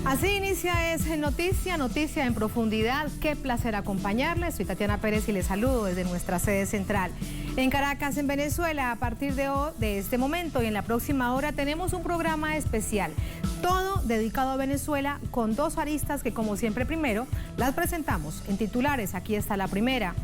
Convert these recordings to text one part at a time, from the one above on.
Así inicia Es Noticia, noticia en profundidad. Qué placer acompañarles. Soy Tatiana Pérez y les saludo desde nuestra sede central. En Caracas, en Venezuela, a partir de este momento y en la próxima hora tenemos un programa especial, todo dedicado a Venezuela, con dos aristas que, como siempre, primero las presentamos en titulares. Aquí está la primera.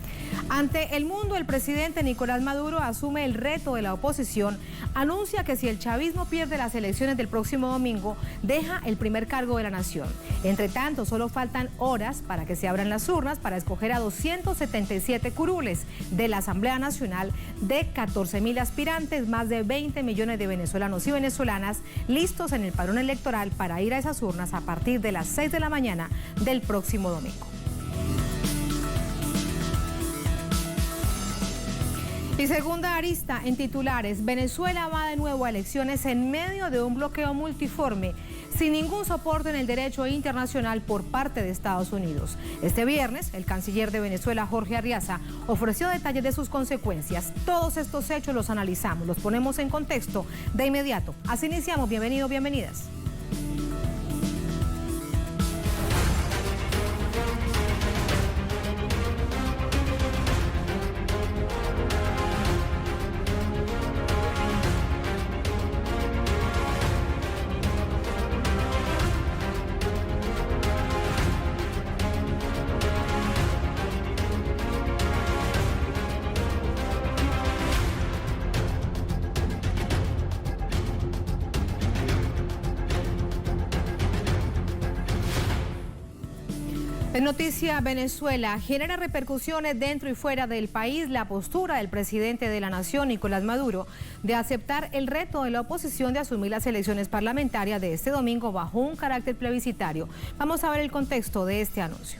Ante el mundo, el presidente Nicolás Maduro asume el reto de la oposición, anuncia que si el chavismo pierde las elecciones del próximo domingo, deja el primer cargo de la nación. Entre tanto, solo faltan horas para que se abran las urnas para escoger a 277 curules de la Asamblea Nacional de 14.000 aspirantes, más de 20 millones de venezolanos y venezolanas listos en el padrón electoral para ir a esas urnas a partir de las 6 de la mañana del próximo domingo. Y segunda arista en titulares, Venezuela va de nuevo a elecciones en medio de un bloqueo multiforme, sin ningún soporte en el derecho internacional por parte de Estados Unidos. Este viernes, el canciller de Venezuela, Jorge Arriaza, ofreció detalles de sus consecuencias. Todos estos hechos los analizamos, los ponemos en contexto de inmediato. Así iniciamos. Bienvenidos, bienvenidas. En Noticia Venezuela, genera repercusiones dentro y fuera del país la postura del presidente de la nación, Nicolás Maduro, de aceptar el reto de la oposición de asumir las elecciones parlamentarias de este domingo bajo un carácter plebiscitario. Vamos a ver el contexto de este anuncio.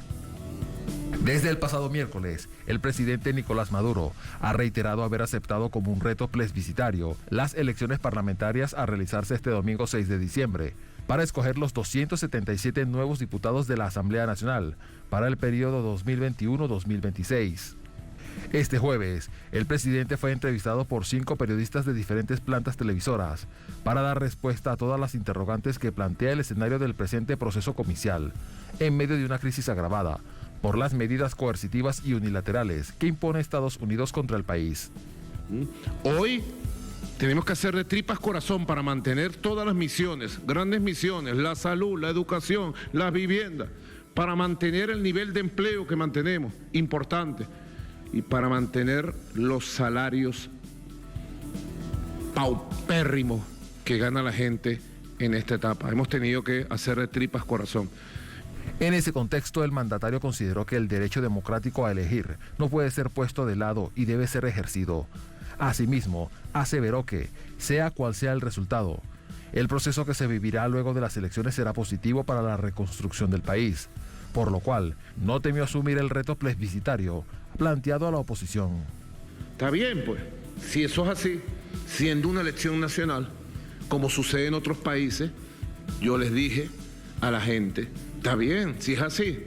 Desde el pasado miércoles, el presidente Nicolás Maduro ha reiterado haber aceptado como un reto plebiscitario las elecciones parlamentarias a realizarse este domingo 6 de diciembre, para escoger los 277 nuevos diputados de la Asamblea Nacional para el periodo 2021-2026. Este jueves, el presidente fue entrevistado por 5 periodistas de diferentes plantas televisoras para dar respuesta a todas las interrogantes que plantea el escenario del presente proceso comicial, en medio de una crisis agravada por las medidas coercitivas y unilaterales que impone Estados Unidos contra el país. Hoy tenemos que hacer de tripas corazón para mantener todas las misiones, grandes misiones, la salud, la educación, las viviendas, para mantener el nivel de empleo que mantenemos, importante, y para mantener los salarios paupérrimos que gana la gente en esta etapa. Hemos tenido que hacer de tripas corazón. En ese contexto, el mandatario consideró que el derecho democrático a elegir no puede ser puesto de lado y debe ser ejercido. Asimismo, aseveró que, sea cual sea el resultado, el proceso que se vivirá luego de las elecciones será positivo para la reconstrucción del país, por lo cual no temió asumir el reto plebiscitario planteado a la oposición. Está bien, pues, si eso es así, siendo una elección nacional, como sucede en otros países, yo les dije a la gente, está bien, si es así,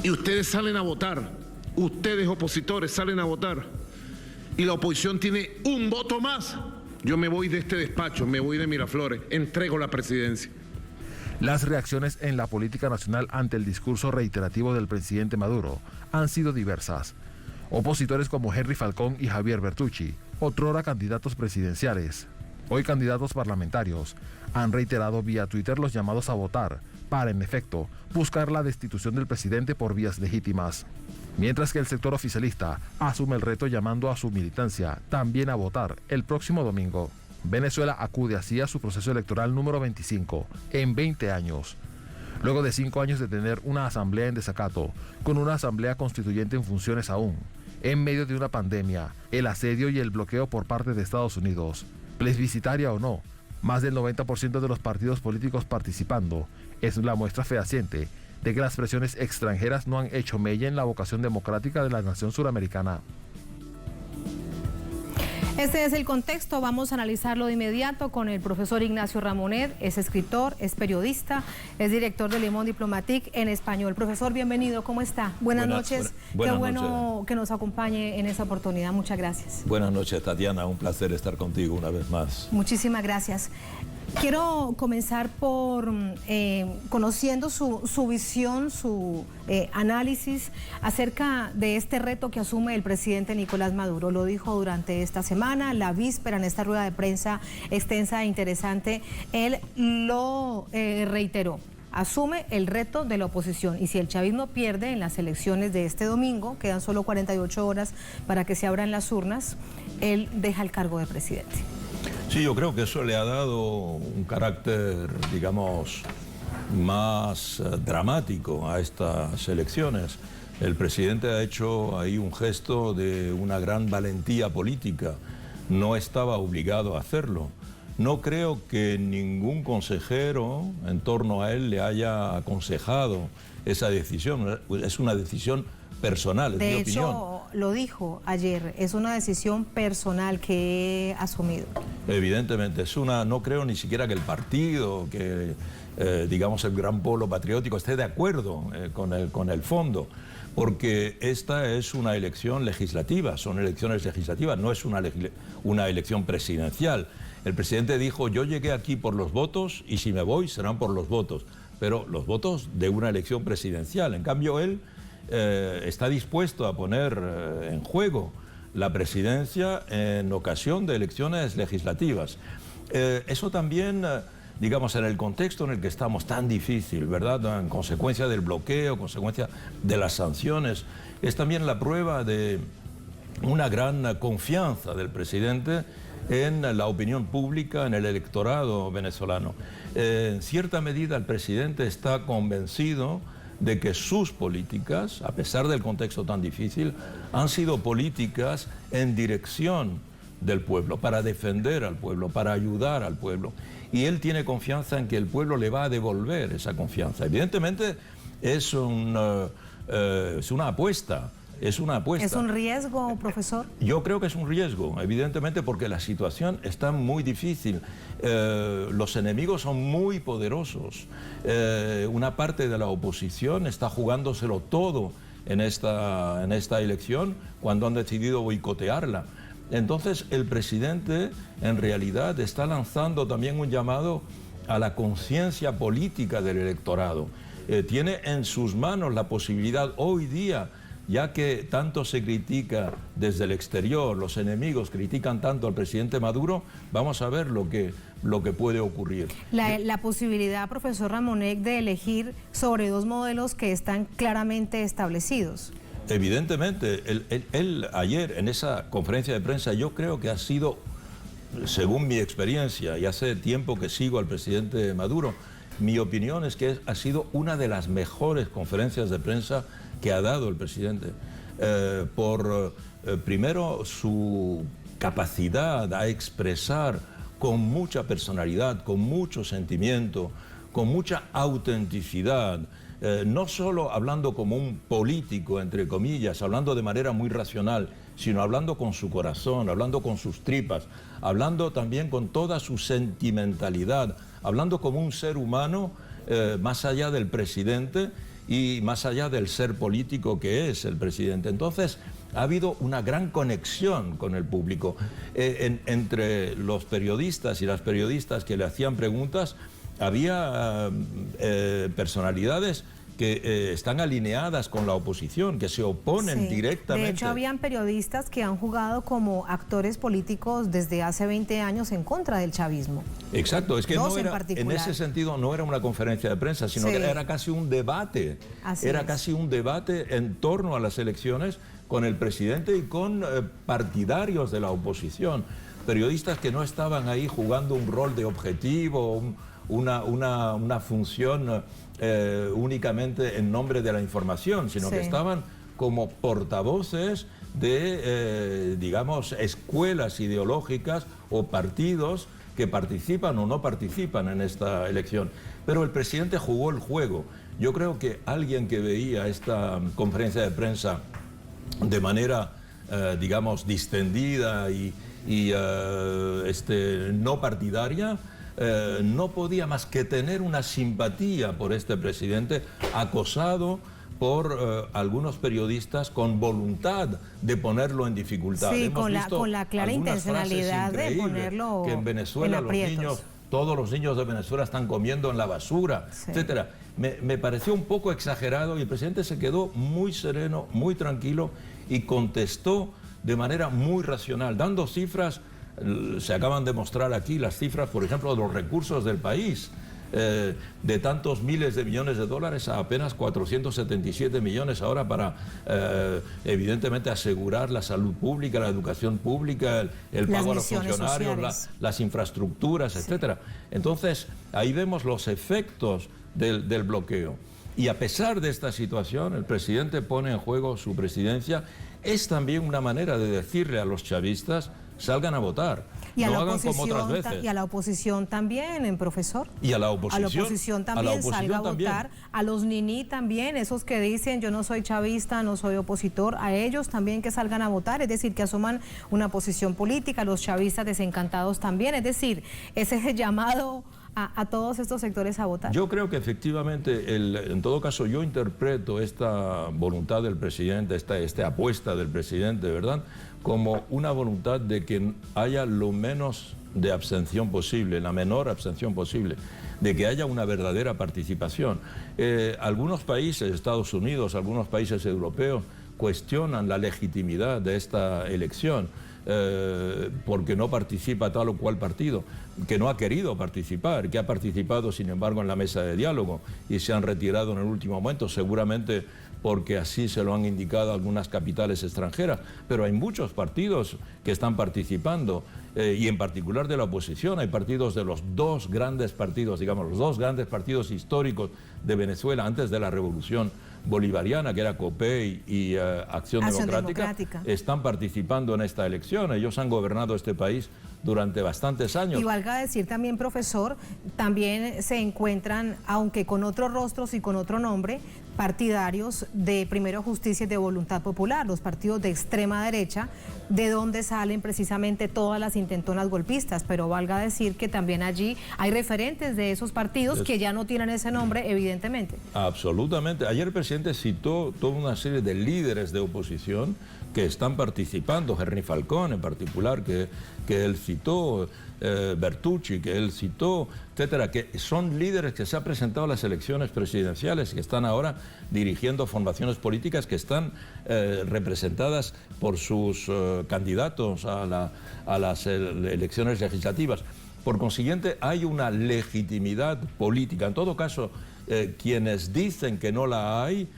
y ustedes salen a votar, ustedes opositores salen a votar, y la oposición tiene un voto más, yo me voy de este despacho, me voy de Miraflores, entrego la presidencia. Las reacciones en la política nacional ante el discurso reiterativo del presidente Maduro han sido diversas. Opositores como Henry Falcón y Javier Bertucci, otrora candidatos presidenciales, hoy candidatos parlamentarios, han reiterado vía Twitter los llamados a votar para, en efecto, buscar la destitución del presidente por vías legítimas. Mientras que el sector oficialista asume el reto llamando a su militancia también a votar el próximo domingo. Venezuela acude así a su proceso electoral número 25 en 20 años. Luego de 5 años de tener una asamblea en desacato, con una asamblea constituyente en funciones aún, en medio de una pandemia, el asedio y el bloqueo por parte de Estados Unidos, plebiscitaria o no, más del 90% de los partidos políticos participando, es la muestra fehaciente de que las presiones extranjeras no han hecho mella en la vocación democrática de la nación suramericana. Este es el contexto, vamos a analizarlo de inmediato con el profesor Ignacio Ramonet, es escritor, es periodista, es director de Le Monde Diplomatique en español. Profesor, bienvenido, ¿cómo está? Buenas noches, qué bueno que nos acompañe en esta oportunidad, muchas gracias. Buenas noches, Tatiana, un placer estar contigo una vez más. Muchísimas gracias. Quiero comenzar por conociendo su visión, su análisis acerca de este reto que asume el presidente Nicolás Maduro. Lo dijo durante esta semana, la víspera, en esta rueda de prensa extensa e interesante, él lo reiteró. Asume el reto de la oposición y si el chavismo pierde en las elecciones de este domingo, quedan solo 48 horas para que se abran las urnas, él deja el cargo de presidente. Sí, yo creo que eso le ha dado un carácter, digamos, más dramático a estas elecciones. El presidente ha hecho ahí un gesto de una gran valentía política. No estaba obligado a hacerlo. No creo que ningún consejero en torno a él le haya aconsejado esa decisión. Es una decisión personal, es mi opinión. De hecho, lo dijo ayer, es una decisión personal que he asumido. Evidentemente, no creo ni siquiera que el partido, que digamos el gran polo patriótico esté de acuerdo con el fondo, porque esta es una elección legislativa, son elecciones legislativas, no es una elección presidencial. El presidente dijo, yo llegué aquí por los votos y si me voy serán por los votos, pero los votos de una elección presidencial. En cambio, él está dispuesto a poner en juego la presidencia en ocasión de elecciones legislativas. Eso también, digamos, en el contexto en el que estamos tan difícil, ¿verdad? En consecuencia del bloqueo, consecuencia de las sanciones, es también la prueba de una gran confianza del presidente en la opinión pública, en el electorado venezolano. En cierta medida el presidente está convencido de que sus políticas, a pesar del contexto tan difícil, han sido políticas en dirección del pueblo, para defender al pueblo, para ayudar al pueblo. Y él tiene confianza en que el pueblo le va a devolver esa confianza. Evidentemente es una apuesta. Es una apuesta. ¿Es un riesgo, profesor? Yo creo que es un riesgo, evidentemente, porque la situación está muy difícil. Los enemigos son muy poderosos. Una parte de la oposición está jugándoselo todo en esta elección cuando han decidido boicotearla. Entonces, el presidente, en realidad, está lanzando también un llamado a la conciencia política del electorado. Tiene en sus manos la posibilidad hoy día, ya que tanto se critica desde el exterior, los enemigos critican tanto al presidente Maduro, vamos a ver lo que puede ocurrir. La posibilidad, profesor Ramonet, de elegir sobre dos modelos que están claramente establecidos. Evidentemente, él ayer en esa conferencia de prensa, yo creo que ha sido, según mi experiencia, y hace tiempo que sigo al presidente Maduro, mi opinión es que ha sido una de las mejores conferencias de prensa que ha dado el presidente, primero su capacidad a expresar con mucha personalidad, con mucho sentimiento, con mucha autenticidad, no solo hablando como un político, entre comillas, hablando de manera muy racional, sino hablando con su corazón, hablando con sus tripas, hablando también con toda su sentimentalidad, hablando como un ser humano más allá del presidente y más allá del ser político que es el presidente. Entonces, ha habido una gran conexión con el público. Entre los periodistas y las periodistas que le hacían preguntas, había personalidades que están alineadas con la oposición, que se oponen directamente. De hecho, habían periodistas que han jugado como actores políticos desde hace 20 años en contra del chavismo. Exacto, es que Dos no era, en ese sentido no era una conferencia de prensa, sino que era casi un debate. Casi un debate en torno a las elecciones con el presidente y con partidarios de la oposición. Periodistas que no estaban ahí jugando un rol de objetivo, una función únicamente en nombre de la información, sino que estaban como portavoces de, digamos, escuelas ideológicas o partidos que participan o no participan en esta elección. Pero el presidente jugó el juego. Yo creo que alguien que veía esta conferencia de prensa de manera, digamos, distendida y no partidaria, no podía más que tener una simpatía por este presidente acosado por algunos periodistas con voluntad de ponerlo en dificultad. Sí, con la clara intencionalidad de ponerlo que en Venezuela en los niños todos los niños de Venezuela están comiendo en la basura, etcétera. Me pareció un poco exagerado y el presidente se quedó muy sereno, muy tranquilo y contestó de manera muy racional, dando cifras. Se acaban de mostrar aquí las cifras, por ejemplo, de los recursos del país. De tantos miles de millones de dólares a apenas 477 millones ahora para, evidentemente, asegurar la salud pública, la educación pública, el pago a los funcionarios, las infraestructuras, etcétera. Entonces, ahí vemos los efectos del bloqueo. Y a pesar de esta situación, el presidente pone en juego su presidencia. Es también una manera de decirle a los chavistas: salgan a votar, y no hagan como otras veces. Y a la oposición también, profesor. Y a la oposición. A la oposición también salga a votar. A los niní también, esos que dicen yo no soy chavista, no soy opositor, a ellos también que salgan a votar, es decir, que asuman una posición política, los chavistas desencantados también, es decir, ese es el llamado a todos estos sectores a votar. Yo creo que efectivamente, en todo caso, yo interpreto esta voluntad del presidente, esta apuesta del presidente, ¿verdad?, como una voluntad de que haya lo menos de abstención posible, la menor abstención posible, de que haya una verdadera participación. Algunos países, Estados Unidos, algunos países europeos, cuestionan la legitimidad de esta elección porque no participa tal o cual partido, que no ha querido participar, que ha participado sin embargo en la mesa de diálogo y se han retirado en el último momento, seguramente porque así se lo han indicado algunas capitales extranjeras, pero hay muchos partidos que están participando y en particular de la oposición. Hay partidos de los dos grandes partidos, digamos, los dos grandes partidos históricos de Venezuela antes de la revolución bolivariana, que era COPEI y Acción Democrática, están participando en esta elección. Ellos han gobernado este país durante bastantes años. Y valga decir también, profesor, también se encuentran, aunque con otros rostros y con otro nombre, partidarios de Primero Justicia y de Voluntad Popular, los partidos de extrema derecha, de donde salen precisamente todas las intentonas golpistas, pero valga decir que también allí hay referentes de esos partidos que ya no tienen ese nombre, evidentemente. Absolutamente. Ayer el presidente citó toda una serie de líderes de oposición que están participando, Henry Falcón en particular, que él citó, Bertucci, que él citó, etcétera, que son líderes que se han presentado a las elecciones presidenciales y que están ahora dirigiendo formaciones políticas que están representadas por sus candidatos a las elecciones legislativas. Por consiguiente, hay una legitimidad política. En todo caso, quienes dicen que no la hay,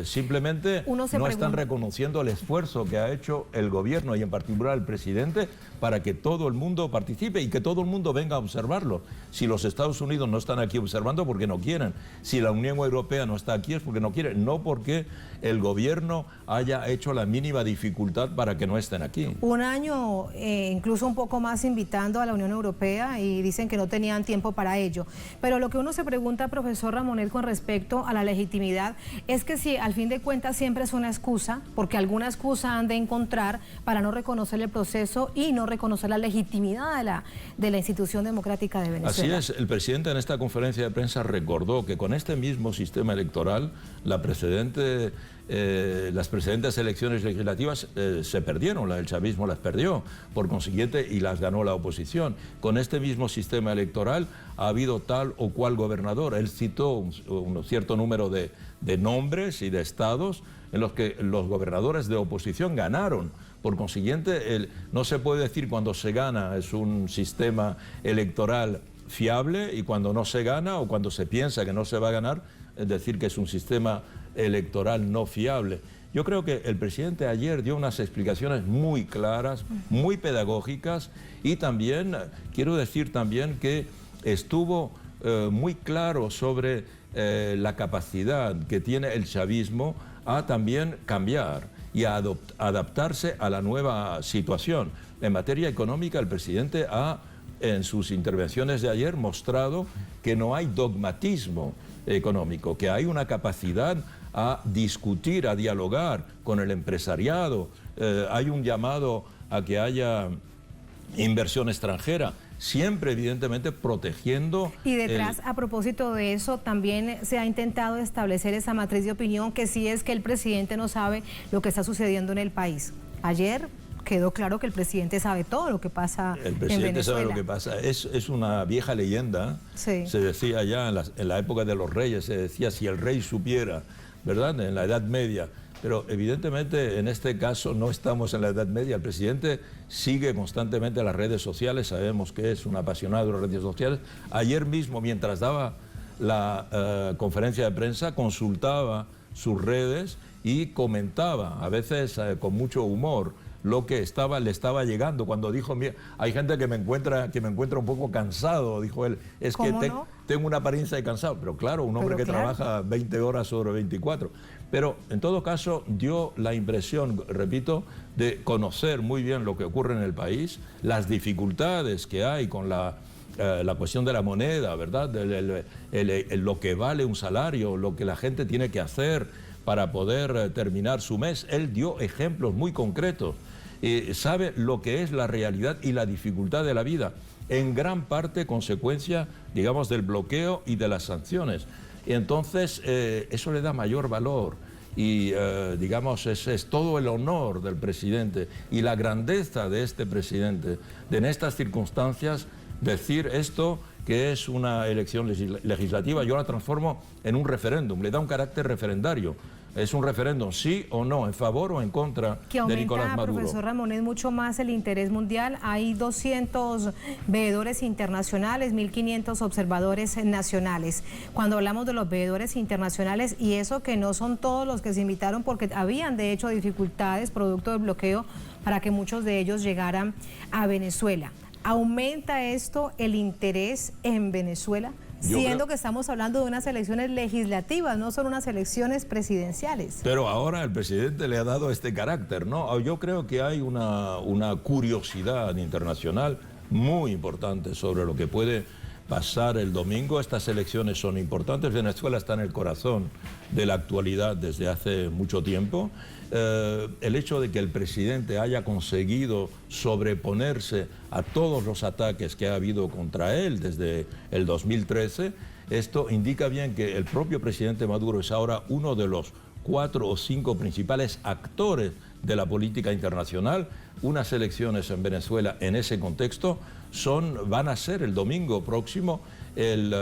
simplemente no están reconociendo el esfuerzo que ha hecho el gobierno y en particular el presidente para que todo el mundo participe y que todo el mundo venga a observarlo. Si los Estados Unidos no están aquí observando, porque no quieren. Si la Unión Europea no está aquí es porque no quieren, no porque el gobierno haya hecho la mínima dificultad para que no estén aquí. Un año, incluso un poco más, invitando a la Unión Europea y dicen que no tenían tiempo para ello. Pero lo que uno se pregunta, profesor Ramonel, con respecto a la legitimidad, es que si al fin de cuentas siempre es una excusa, porque alguna excusa han de encontrar para no reconocer el proceso y no reconocer la legitimidad de la institución democrática de Venezuela. Así es, el presidente en esta conferencia de prensa recordó que con este mismo sistema electoral, las precedentes elecciones legislativas se perdieron, la del chavismo las perdió, por consiguiente, y las ganó la oposición. Con este mismo sistema electoral ha habido tal o cual gobernador. Él citó un cierto número de nombres y de estados en los que los gobernadores de oposición ganaron. Por consiguiente, no se puede decir cuando se gana es un sistema electoral fiable y cuando no se gana o cuando se piensa que no se va a ganar, es decir que es un sistema electoral no fiable. Yo creo que el presidente ayer dio unas explicaciones muy claras, muy pedagógicas y también, quiero decir también que estuvo muy claro sobre la capacidad que tiene el chavismo a también cambiar y a adaptarse a la nueva situación. En materia económica, el presidente ha, en sus intervenciones de ayer, mostrado que no hay dogmatismo económico, que hay una capacidad a discutir, a dialogar con el empresariado. Hay un llamado a que haya inversión extranjera, siempre evidentemente protegiendo... Y detrás, a propósito de eso, también se ha intentado establecer esa matriz de opinión que sí es que el presidente no sabe lo que está sucediendo en el país. Ayer, quedó claro que el presidente sabe todo lo que pasa en Venezuela. El presidente sabe lo que pasa. Es una vieja leyenda. Sí. Se decía ya en la época de los reyes, se decía si el rey supiera, ¿verdad? En la Edad Media. Pero evidentemente en este caso no estamos en la Edad Media. El presidente sigue constantemente las redes sociales, sabemos que es un apasionado de las redes sociales. Ayer mismo, mientras daba la conferencia de prensa, consultaba sus redes y comentaba, a veces con mucho humor, lo que le estaba llegando. Cuando dijo, mira, hay gente que me encuentra un poco cansado, dijo él, es que tengo una apariencia de cansado. Pero claro, un hombre que trabaja 20 horas sobre 24. Pero en todo caso dio la impresión, repito, de conocer muy bien lo que ocurre en el país, las dificultades que hay con la cuestión de la moneda, ¿verdad? Lo que vale un salario, lo que la gente tiene que hacer para poder terminar su mes. Él dio ejemplos muy concretos. Sabe lo que es la realidad y la dificultad de la vida, en gran parte consecuencia, digamos, del bloqueo y de las sanciones. Y entonces eso le da mayor valor y, digamos, es todo el honor del presidente y la grandeza de este presidente de en estas circunstancias decir esto, que es una elección legislativa, yo la transformo en un referéndum, le da un carácter referendario. Es un referéndum, sí o no, en favor o en contra de Nicolás Maduro. Profesor Ramón, es mucho más el interés mundial. Hay 200 veedores internacionales, 1.500 observadores nacionales. Cuando hablamos de los veedores internacionales, y eso que no son todos los que se invitaron, porque habían de hecho dificultades producto del bloqueo para que muchos de ellos llegaran a Venezuela. ¿Aumenta esto el interés en Venezuela? Siendo que estamos hablando de unas elecciones legislativas, no son unas elecciones presidenciales. Pero ahora el presidente le ha dado este carácter, ¿no? Yo creo que hay una curiosidad internacional muy importante sobre lo que puede pasar el domingo. Estas elecciones son importantes. Venezuela está en el corazón de la actualidad desde hace mucho tiempo. El hecho de que el presidente haya conseguido sobreponerse a todos los ataques que ha habido contra él desde el 2013, esto indica bien que el propio presidente Maduro es ahora uno de los 4 o 5 principales actores de la política internacional. Unas elecciones en Venezuela en ese contexto van a ser el domingo próximo el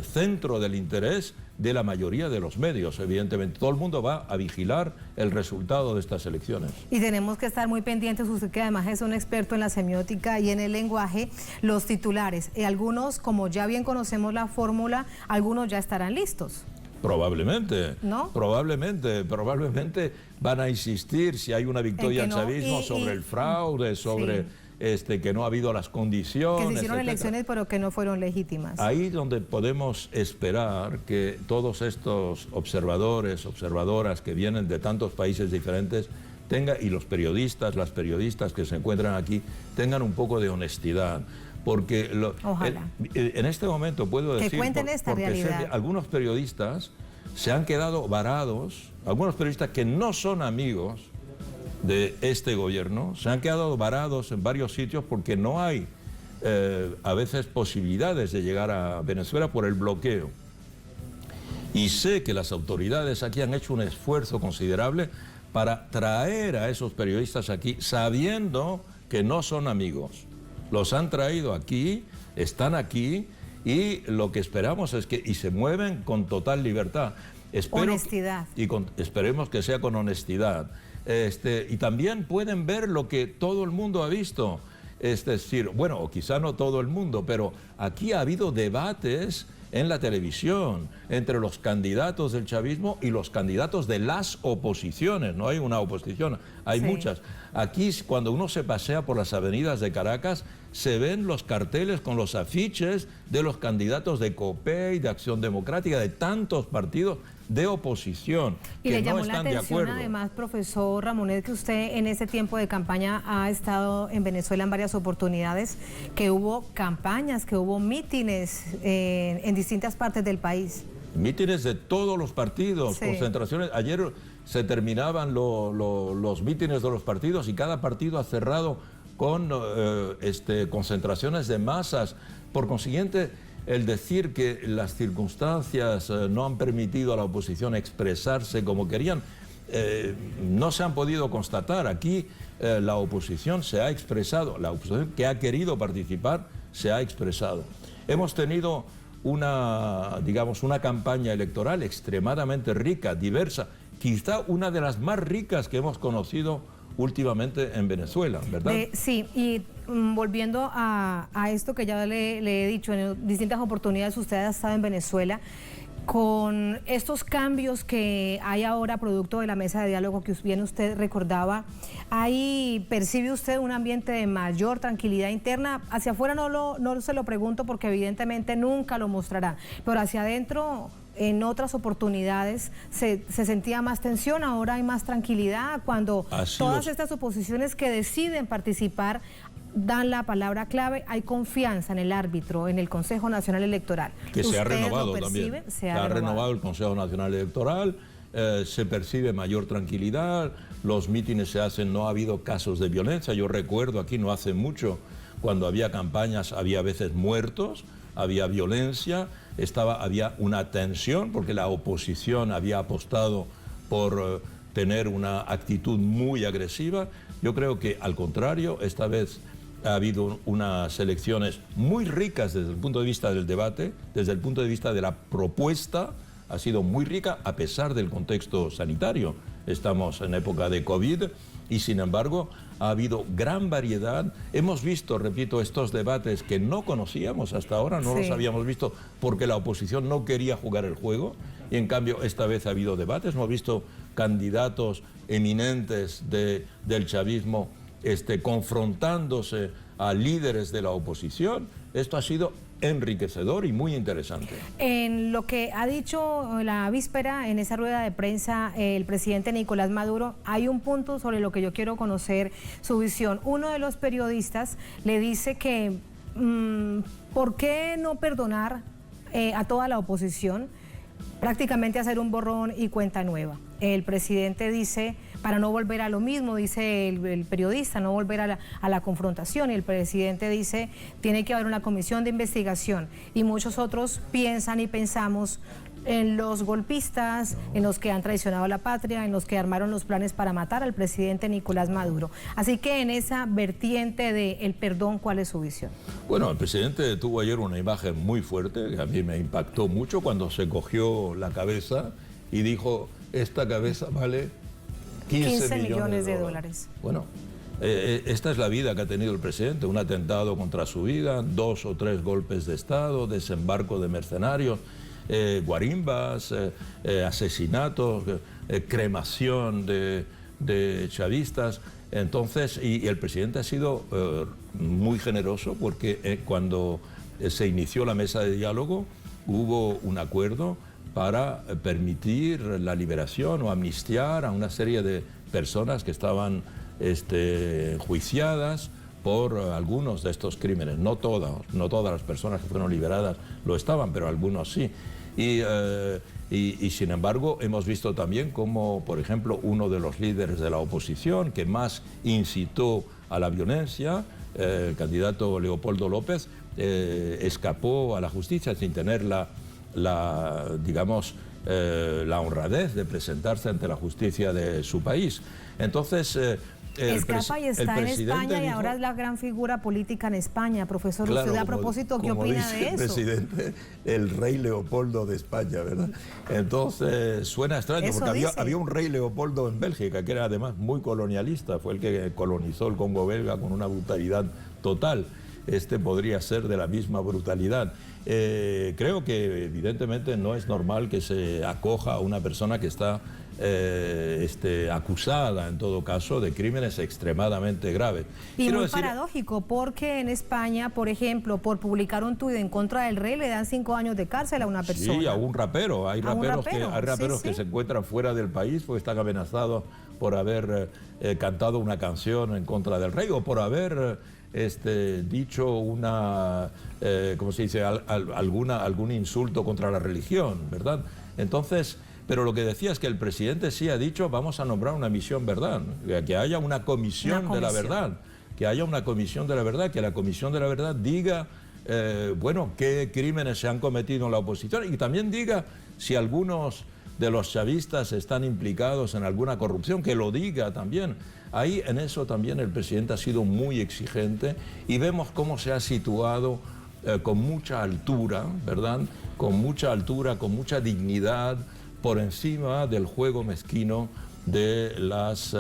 centro del interés de la mayoría de los medios. Evidentemente, todo el mundo va a vigilar el resultado de estas elecciones. Y tenemos que estar muy pendientes, usted que además es un experto en la semiótica y en el lenguaje, los titulares. Algunos, como ya bien conocemos la fórmula, algunos ya estarán listos. Probablemente, ¿no? Probablemente van a insistir si hay una victoria del chavismo sobre el fraude, sobre que no ha habido las condiciones. Que se hicieron elecciones pero que no fueron legítimas. Ahí es donde podemos esperar que todos estos observadores, observadoras que vienen de tantos países diferentes y los periodistas, las periodistas que se encuentran aquí, tengan un poco de honestidad. Porque en este momento puedo decir, que cuenten esta realidad. Algunos periodistas se han quedado varados, algunos periodistas que no son amigos de este gobierno, se han quedado varados en varios sitios porque no hay a veces posibilidades de llegar a Venezuela por el bloqueo. Y sé que las autoridades aquí han hecho un esfuerzo considerable para traer a esos periodistas aquí sabiendo que no son amigos. Los han traído aquí, están aquí y lo que esperamos es que se mueven con total libertad. Honestidad. Esperemos que sea con honestidad. Y también pueden ver lo que todo el mundo ha visto. Es decir, bueno, o quizá no todo el mundo, pero aquí ha habido debates en la televisión entre los candidatos del chavismo y los candidatos de las oposiciones. No hay una oposición, hay muchas. Aquí, cuando uno se pasea por las avenidas de Caracas, se ven los carteles con los afiches de los candidatos de COPEI, de Acción Democrática, de tantos partidos de oposición que no están de acuerdo. Y le llamó la atención además, profesor Ramonet, que usted en ese tiempo de campaña ha estado en Venezuela en varias oportunidades, que hubo campañas, que hubo mítines en distintas partes del país. Mítines de todos los partidos, concentraciones. Ayer se terminaban los mítines de los partidos y cada partido ha cerrado con concentraciones de masas. Por consiguiente, el decir que las circunstancias no han permitido a la oposición expresarse como querían no se han podido constatar. Aquí la oposición se ha expresado, la oposición que ha querido participar se ha expresado. Hemos tenido digamos, una campaña electoral extremadamente rica, diversa, quizá una de las más ricas que hemos conocido últimamente en Venezuela, ¿verdad? Sí, y volviendo a esto que ya le he dicho, en distintas oportunidades usted ha estado en Venezuela, con estos cambios que hay ahora producto de la mesa de diálogo que bien usted recordaba, ¿percibe usted un ambiente de mayor tranquilidad interna? Hacia afuera no se lo pregunto porque evidentemente nunca lo mostrará, pero hacia adentro, en otras oportunidades se sentía más tensión, ahora hay más tranquilidad cuando todas estas oposiciones que deciden participar dan la palabra clave, hay confianza en el árbitro, en el Consejo Nacional Electoral. Que se ha renovado también. Se ha renovado el Consejo Nacional Electoral, se percibe mayor tranquilidad, los mítines se hacen, no ha habido casos de violencia. Yo recuerdo aquí no hace mucho, cuando había campañas, había veces muertos, había violencia, había una tensión, porque la oposición había apostado por tener una actitud muy agresiva. Yo creo que, al contrario, esta vez ha habido unas elecciones muy ricas desde el punto de vista del debate, desde el punto de vista de la propuesta, ha sido muy rica a pesar del contexto sanitario. Estamos en época de COVID y, sin embargo, ha habido gran variedad. Hemos visto, repito, estos debates que no conocíamos hasta ahora, no los habíamos visto porque la oposición no quería jugar el juego, y en cambio esta vez ha habido debates. Hemos visto candidatos eminentes del chavismo confrontándose a líderes de la oposición. Esto ha sido enriquecedor y muy interesante. En lo que ha dicho la víspera en esa rueda de prensa el presidente Nicolás Maduro, hay un punto sobre lo que yo quiero conocer su visión. Uno de los periodistas le dice que ¿por qué no perdonar a toda la oposición? Prácticamente hacer un borrón y cuenta nueva. El presidente dice, para no volver a lo mismo, dice el periodista, no volver a la confrontación, y el presidente dice, tiene que haber una comisión de investigación, y muchos otros piensan y pensamos en los golpistas, en los que han traicionado a la patria, en los que armaron los planes para matar al presidente Nicolás Maduro. Así que en esa vertiente del perdón, ¿cuál es su visión? Bueno, el presidente tuvo ayer una imagen muy fuerte, que a mí me impactó mucho, cuando se cogió la cabeza y dijo, esta cabeza vale 15 millones de dólares. Bueno, esta es la vida que ha tenido el presidente, un atentado contra su vida, 2 o 3 golpes de Estado, desembarco de mercenarios, guarimbas, asesinatos, cremación de chavistas. Entonces, y el presidente ha sido muy generoso porque cuando se inició la mesa de diálogo hubo un acuerdo para permitir la liberación o amnistiar a una serie de personas que estaban enjuiciadas por algunos de estos crímenes. No todas las personas que fueron liberadas lo estaban, pero algunos sí. Y sin embargo hemos visto también como, por ejemplo, uno de los líderes de la oposición que más incitó a la violencia, el candidato Leopoldo López, escapó a la justicia sin tener la honradez de presentarse ante la justicia de su país. Entonces, escapa y está en España, y ahora es la gran figura política en España. Profesor, claro, usted a propósito, ¿qué opina de eso? El presidente, el rey Leopoldo de España, ¿verdad? Entonces suena extraño, porque había un rey Leopoldo en Bélgica, que era además muy colonialista, fue el que colonizó el Congo belga con una brutalidad total. Este podría ser de la misma brutalidad. Creo que evidentemente no es normal que se acoja a una persona que está acusada, en todo caso, de crímenes extremadamente graves. Y muy paradójico, porque en España, por ejemplo, por publicar un tuit en contra del rey, le dan 5 años de cárcel a una persona. Sí, a un rapero. Hay raperos que se encuentran fuera del país porque están amenazados por haber cantado una canción en contra del rey o por haber dicho una, ¿cómo se dice?, algún insulto contra la religión, ¿verdad? Entonces, pero lo que decía es que el presidente sí ha dicho, vamos a nombrar una misión verdad, que haya una comisión de la verdad, que haya una comisión de la verdad, que la comisión de la verdad diga, bueno, qué crímenes se han cometido en la oposición, y también diga si algunos de los chavistas están implicados en alguna corrupción, que lo diga también. Ahí en eso también el presidente ha sido muy exigente y vemos cómo se ha situado con mucha altura, ¿verdad? Con mucha altura, con mucha dignidad, por encima del juego mezquino de las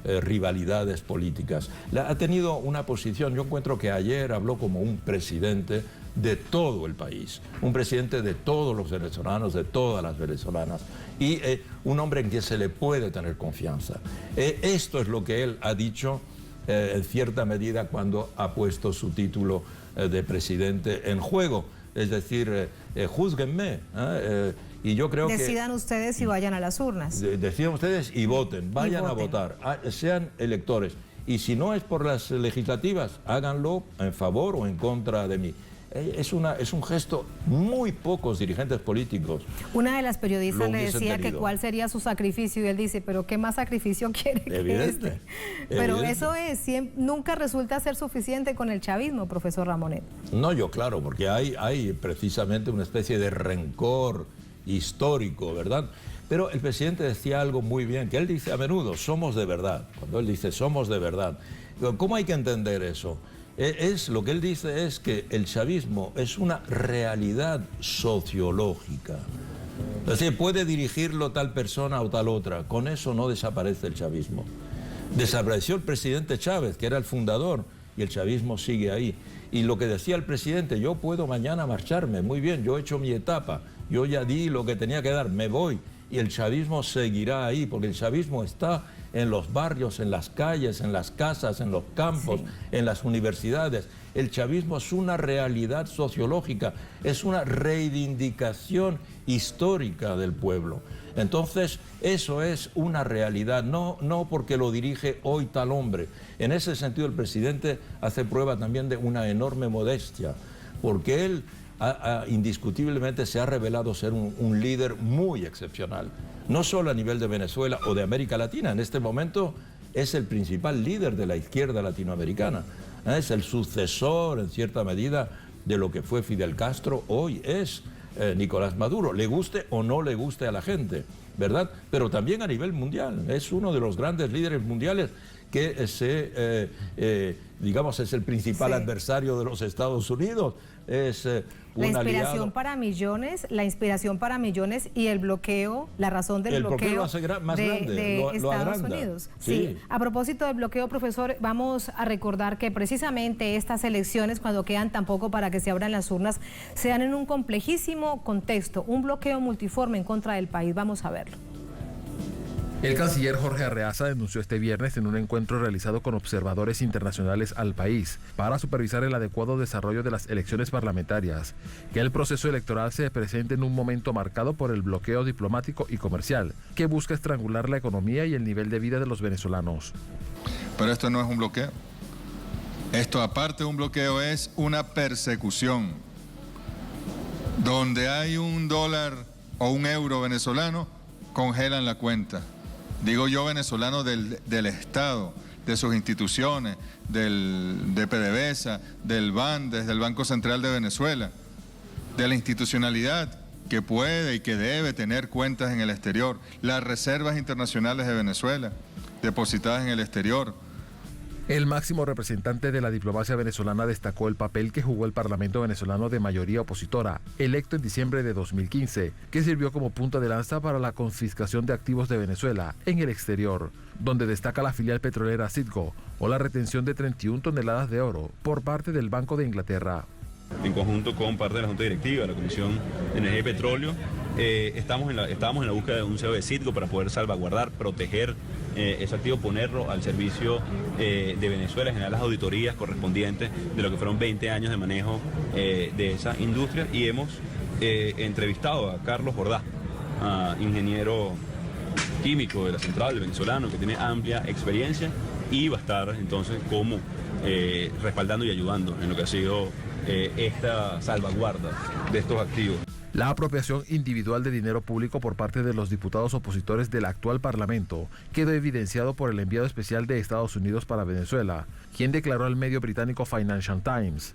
rivalidades políticas. Ha tenido una posición, yo encuentro que ayer habló como un presidente de todo el país, un presidente de todos los venezolanos, de todas las venezolanas, y un hombre en quien se le puede tener confianza. Esto es lo que él ha dicho en cierta medida cuando ha puesto su título de presidente en juego, es decir, júzguenme, y yo creo decidan ustedes y vayan a las urnas. Decidan ustedes y voten, vayan a votar, sean electores. Y si no es por las legislativas, háganlo en favor o en contra de mí. Es un gesto, muy pocos dirigentes políticos. Una de las periodistas le decía que cuál sería su sacrificio y él dice, pero ¿qué más sacrificio quiere que este? Pero eso nunca resulta ser suficiente con el chavismo, profesor Ramonet. No, claro, porque hay precisamente una especie de rencor histórico, ¿verdad? Pero el presidente decía algo muy bien, que él dice a menudo, somos de verdad. Cuando él dice somos de verdad, ¿cómo hay que entender eso? Lo que él dice es que el chavismo es una realidad sociológica. Es decir, puede dirigirlo tal persona o tal otra, con eso no desaparece el chavismo. Desapareció el presidente Chávez, que era el fundador, y el chavismo sigue ahí. Y lo que decía el presidente, yo puedo mañana marcharme, muy bien, yo he hecho mi etapa, yo ya di lo que tenía que dar, me voy. Y el chavismo seguirá ahí, porque el chavismo está en los barrios, en las calles, en las casas, en los campos, sí, en las universidades. El chavismo es una realidad sociológica, es una reivindicación histórica del pueblo. Entonces, eso es una realidad, no porque lo dirige hoy tal hombre. En ese sentido, el presidente hace prueba también de una enorme modestia, porque él indiscutiblemente se ha revelado ser un líder muy excepcional, no solo a nivel de Venezuela o de América Latina. En este momento es el principal líder de la izquierda latinoamericana, es el sucesor en cierta medida de lo que fue Fidel Castro, hoy es Nicolás Maduro, le guste o no le guste a la gente, ¿verdad? Pero también a nivel mundial, es uno de los grandes líderes mundiales que digamos, es el principal adversario de los Estados Unidos, es un aliado. La inspiración para millones y el bloqueo, la razón del bloqueo lo hace más grande, de lo Estados agranda. Unidos. Sí. A propósito del bloqueo, profesor, vamos a recordar que precisamente estas elecciones, cuando quedan tan poco para que se abran las urnas, se dan en un complejísimo contexto, un bloqueo multiforme en contra del país. Vamos a verlo. El canciller Jorge Arreaza denunció este viernes en un encuentro realizado con observadores internacionales al país para supervisar el adecuado desarrollo de las elecciones parlamentarias, que el proceso electoral se presente en un momento marcado por el bloqueo diplomático y comercial, que busca estrangular la economía y el nivel de vida de los venezolanos. Pero esto no es un bloqueo. Esto, aparte de un bloqueo, es una persecución. Donde hay $1 o €1 venezolano, congelan la cuenta. Digo yo venezolano del Estado, de sus instituciones, de PDVSA, del BAN, desde el Banco Central de Venezuela, de la institucionalidad que puede y que debe tener cuentas en el exterior, las reservas internacionales de Venezuela, depositadas en el exterior. El máximo representante de la diplomacia venezolana destacó el papel que jugó el Parlamento venezolano de mayoría opositora, electo en diciembre de 2015, que sirvió como punta de lanza para la confiscación de activos de Venezuela en el exterior, donde destaca la filial petrolera Citgo o la retención de 31 toneladas de oro por parte del Banco de Inglaterra. En conjunto con parte de la Junta Directiva, la Comisión de Energía y Petróleo, estábamos en la búsqueda de un CEO de Citgo para poder salvaguardar, proteger ese activo, ponerlo al servicio de Venezuela, generar las auditorías correspondientes de lo que fueron 20 años de manejo de esa industria, y hemos entrevistado a Carlos Jordá, ingeniero químico de la central, venezolano, que tiene amplia experiencia y va a estar entonces como respaldando y ayudando en lo que ha sido esta salvaguarda de estos activos. La apropiación individual de dinero público por parte de los diputados opositores del actual Parlamento quedó evidenciado por el enviado especial de Estados Unidos para Venezuela, quien declaró al medio británico Financial Times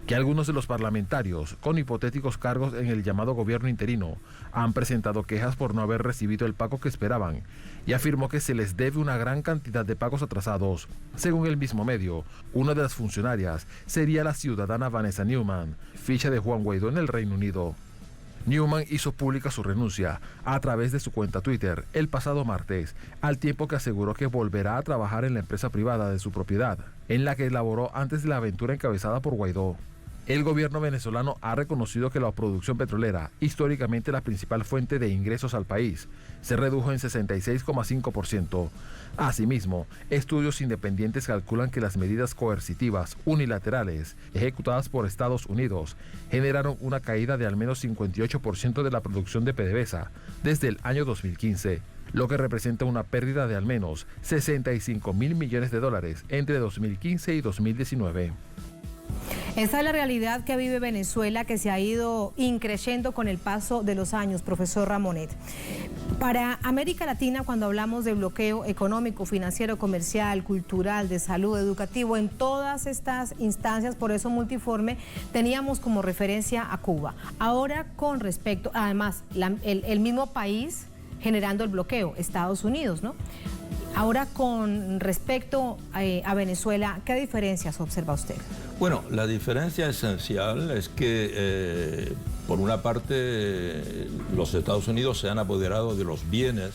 que algunos de los parlamentarios con hipotéticos cargos en el llamado gobierno interino han presentado quejas por no haber recibido el pago que esperaban y afirmó que se les debe una gran cantidad de pagos atrasados. Según el mismo medio, una de las funcionarias sería la ciudadana Vanessa Newman, ficha de Juan Guaidó en el Reino Unido. Newman hizo pública su renuncia a través de su cuenta Twitter el pasado martes, al tiempo que aseguró que volverá a trabajar en la empresa privada de su propiedad, en la que laboró antes de la aventura encabezada por Guaidó. El gobierno venezolano ha reconocido que la producción petrolera, históricamente la principal fuente de ingresos al país, se redujo en 66,5%. Asimismo, estudios independientes calculan que las medidas coercitivas unilaterales ejecutadas por Estados Unidos generaron una caída de al menos 58% de la producción de PDVSA desde el año 2015, lo que representa una pérdida de al menos $65.000 millones entre 2015 y 2019. Esa es la realidad que vive Venezuela, que se ha ido increciendo con el paso de los años, profesor Ramonet. Para América Latina, cuando hablamos de bloqueo económico, financiero, comercial, cultural, de salud, educativo, en todas estas instancias, por eso multiforme, teníamos como referencia a Cuba. Ahora, con respecto, además, el mismo país generando el bloqueo, Estados Unidos, ¿no? Ahora, con respecto a Venezuela, ¿qué diferencias observa usted? Bueno, la diferencia esencial es que, por una parte, los Estados Unidos se han apoderado de los bienes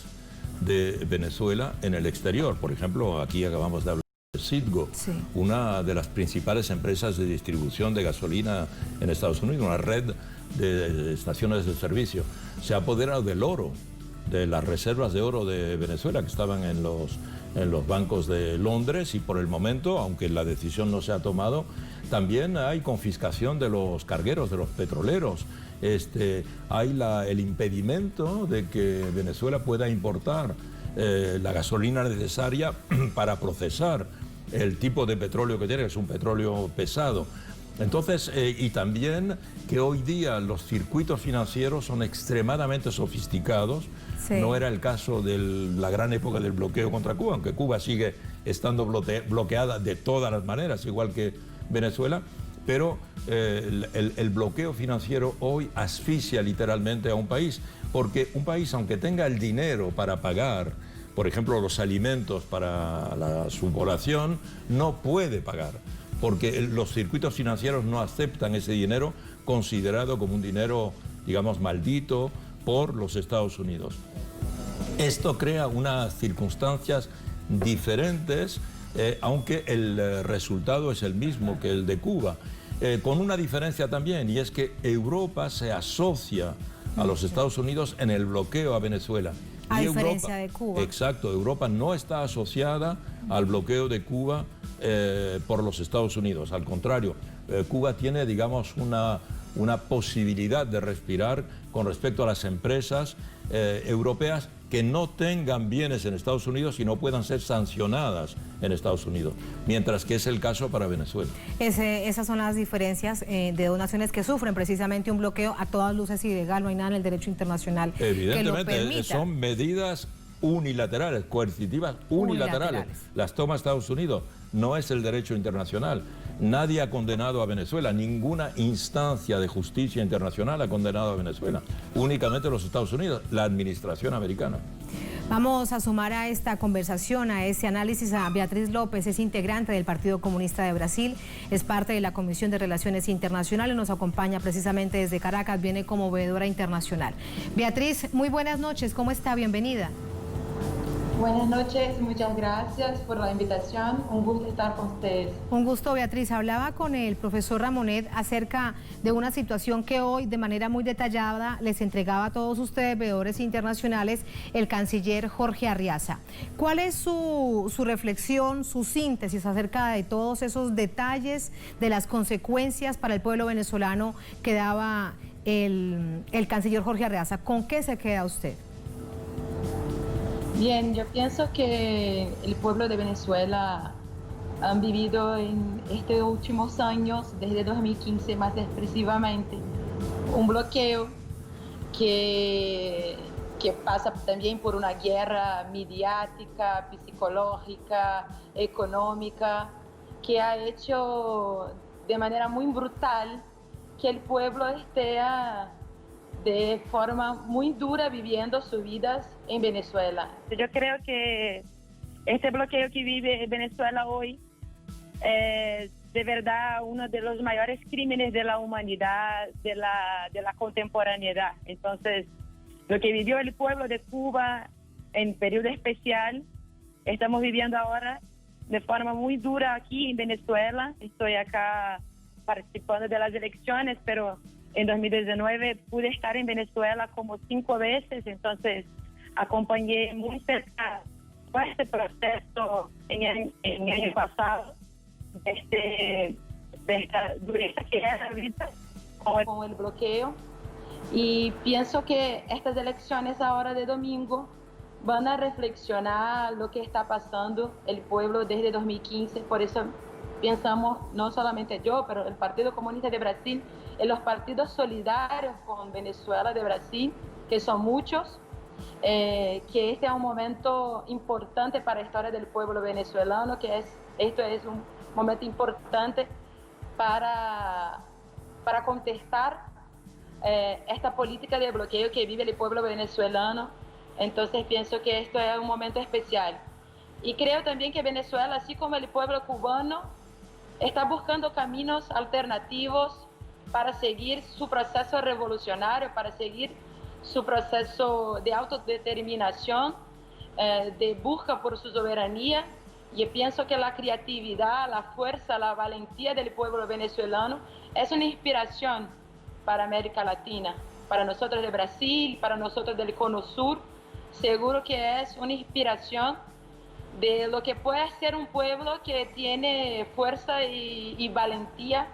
de Venezuela en el exterior. Por ejemplo, aquí acabamos de hablar de Citgo, sí, una de las principales empresas de distribución de gasolina en Estados Unidos, una red de estaciones de servicio. Se ha apoderado del oro, de las reservas de oro de Venezuela que estaban en los bancos de Londres, y por el momento, aunque la decisión no se ha tomado, también hay confiscación de los cargueros, de los petroleros. Hay el impedimento de que Venezuela pueda importar la gasolina necesaria para procesar el tipo de petróleo que tiene, que es un petróleo pesado. Entonces, y también que hoy día los circuitos financieros son extremadamente sofisticados. Sí. No era el caso de la gran época del bloqueo contra Cuba, aunque Cuba sigue estando bloqueada de todas las maneras, igual que Venezuela, pero el bloqueo financiero hoy asfixia literalmente a un país, porque un país, aunque tenga el dinero para pagar, por ejemplo, los alimentos para su población, no puede pagar, porque los circuitos financieros no aceptan ese dinero considerado como un dinero, digamos, maldito por los Estados Unidos. Esto crea unas circunstancias diferentes, aunque el resultado es el mismo que el de Cuba, con una diferencia también, y es que Europa se asocia a los Estados Unidos en el bloqueo a Venezuela. A diferencia de Cuba. Exacto, Europa no está asociada al bloqueo de Cuba por los Estados Unidos. Al contrario, Cuba tiene, digamos, una posibilidad de respirar con respecto a las empresas europeas que no tengan bienes en Estados Unidos y no puedan ser sancionadas en Estados Unidos, mientras que es el caso para Venezuela. Esas son las diferencias de dos naciones que sufren precisamente un bloqueo a todas luces ilegal. No hay nada en el derecho internacional que lo permita. Son medidas unilaterales, coercitivas unilaterales. Las toma Estados Unidos, no es el derecho internacional. Nadie ha condenado a Venezuela, ninguna instancia de justicia internacional ha condenado a Venezuela, únicamente los Estados Unidos, la administración americana. Vamos a sumar a esta conversación, a ese análisis, a Beatriz López, es integrante del Partido Comunista de Brasil, es parte de la Comisión de Relaciones Internacionales, nos acompaña precisamente desde Caracas, viene como veedora internacional. Beatriz, muy buenas noches, ¿cómo está? Bienvenida. Buenas noches, muchas gracias por la invitación, un gusto estar con ustedes. Un gusto, Beatriz. Hablaba con el profesor Ramonet acerca de una situación que hoy de manera muy detallada les entregaba a todos ustedes, veedores internacionales, el canciller Jorge Arriaza. ¿Cuál es su reflexión, su síntesis acerca de todos esos detalles, de las consecuencias para el pueblo venezolano que daba el canciller Jorge Arriaza? ¿Con qué se queda usted? Bien, yo pienso que el pueblo de Venezuela han vivido en estos últimos años, desde 2015 más expresivamente, un bloqueo que pasa también por una guerra mediática, psicológica, económica, que ha hecho de manera muy brutal que el pueblo esté de forma muy dura viviendo sus vidas en Venezuela. Yo creo que este bloqueo que vive Venezuela hoy es de verdad uno de los mayores crímenes de la humanidad, de la contemporaneidad. Entonces, lo que vivió el pueblo de Cuba en periodo especial, estamos viviendo ahora de forma muy dura aquí en Venezuela. Estoy acá participando de las elecciones, pero en 2019 pude estar en Venezuela como 5 veces, entonces acompañé muy cerca todo este proceso en el año pasado, de esta dureza que es la vida con el bloqueo. Y pienso que estas elecciones ahora de domingo van a reflexionar lo que está pasando el pueblo desde 2015, por eso pensamos, no solamente yo, pero el Partido Comunista de Brasil, en los partidos solidarios con Venezuela de Brasil, que son muchos, que este es un momento importante para la historia del pueblo venezolano, esto es un momento importante para contestar esta política de bloqueo que vive el pueblo venezolano. Entonces pienso que esto es un momento especial. Y creo también que Venezuela, así como el pueblo cubano, está buscando caminos alternativos para seguir su proceso revolucionario, para seguir su proceso de autodeterminación, de busca por su soberanía. Y pienso que la creatividad, la fuerza, la valentía del pueblo venezolano es una inspiración para América Latina, para nosotros de Brasil, para nosotros del Cono Sur. Seguro que es una inspiración de lo que puede ser un pueblo que tiene fuerza y valentía